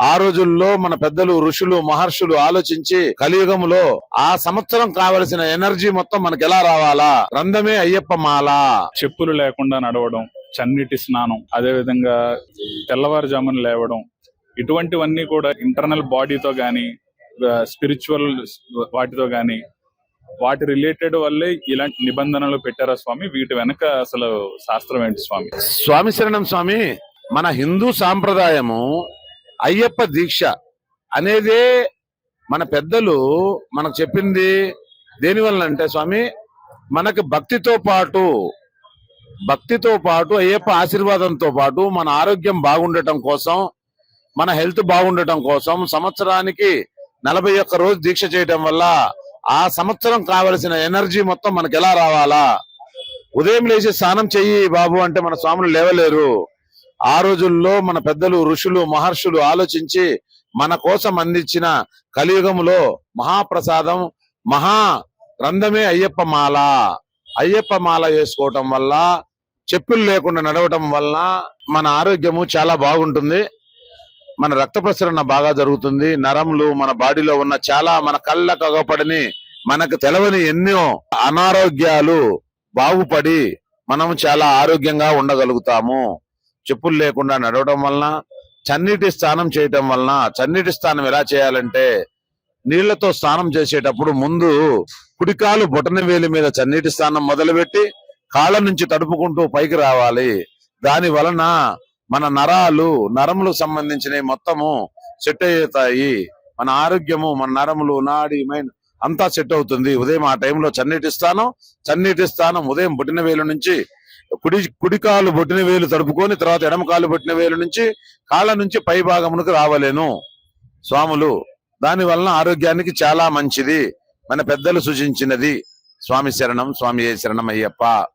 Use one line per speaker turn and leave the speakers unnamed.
ఆ రోజుల్లో మన పెద్దలు ఋషులు మహర్షులు ఆలోచించి కలియుగంలో ఆ సంవత్సరం కావలసిన ఎనర్జీ మొత్తం మనకి ఎలా రావాలా, రంధమే అయ్యప్ప మాల.
చెప్పులు లేకుండా నడవడం, చన్నీటి స్నానం, అదే విధంగా తెల్లవారుజామున లేవడం, ఇటువంటివన్నీ కూడా ఇంటర్నల్ బాడీతో గాని స్పిరిచువల్ వాటితో గాని వాటి రిలేటెడ్ వల్లే ఇలాంటి నిబంధనలు పెట్టారా స్వామి? వీటి వెనక అసలు శాస్త్రం ఏంటి స్వామి?
స్వామి శరణం స్వామి. మన హిందూ సాంప్రదాయము అయ్యప్ప దీక్ష అనేదే మన పెద్దలు మనకు చెప్పింది. దేనివల్ల అంటే స్వామి, మనకి భక్తితో పాటు అయ్యప్ప ఆశీర్వాదంతో పాటు మన ఆరోగ్యం బాగుండటం కోసం, మన హెల్త్ బాగుండటం కోసం సంవత్సరానికి 41 రోజు దీక్ష చేయటం వల్ల ఆ సంవత్సరం కావలసిన ఎనర్జీ మొత్తం మనకి ఎలా రావాలా. ఉదయం లేచి స్నానం చెయ్యి బాబు అంటే మన స్వాములు లేవలేరు. ఆ రోజుల్లో మన పెద్దలు ఋషులు మహర్షులు ఆలోచించి మన కోసం అందించిన కలియుగంలో మహాప్రసాదం రంధమే అయ్యప్ప మాల. అయ్యప్ప మాల వేసుకోవటం వల్ల, చెప్పులు లేకుండా నడవటం వల్ల మన ఆరోగ్యము చాలా బాగుంటుంది. మన రక్త ప్రసరణ బాగా జరుగుతుంది. నరములు మన బాడీలో ఉన్న చాలా మన కళ్ళకు అగపడని మనకు తెలవని ఎన్నో అనారోగ్యాలు బాగుపడి మనం చాలా ఆరోగ్యంగా ఉండగలుగుతాము. చెప్పులు లేకుండా నడవడం వలన, చన్నీటి స్నానం చేయటం వలన. చన్నీటి స్నానం ఎలా చేయాలంటే, నీళ్లతో స్నానం చేసేటప్పుడు ముందు కుడికాలు బొటన వేలి మీద చన్నీటి స్నానం మొదలుపెట్టి కాళ్ళ నుంచి తడుపుకుంటూ పైకి రావాలి. దాని వలన మన నరములకు సంబంధించినవి మొత్తము సెట్ అవుతాయి. మన ఆరోగ్యము, మన నరములు, నాడి, మైండ్ అంతా సెట్ అవుతుంది. ఉదయం ఆ టైంలో చన్నీటి స్నానం ఉదయం బొట్టిన వేలు నుంచి కుడికాలు బొట్టిన వేలు తడుపుకొని తర్వాత ఎడమకాలు బొట్టిన వేలు నుంచి కాళ్ళ నుంచి పై భాగమునకు రావలేను స్వాములు. దాని వలన ఆరోగ్యానికి చాలా మంచిది. మన పెద్దలు సూచించినది. స్వామి శరణం, స్వామి శరణం అయ్యప్ప.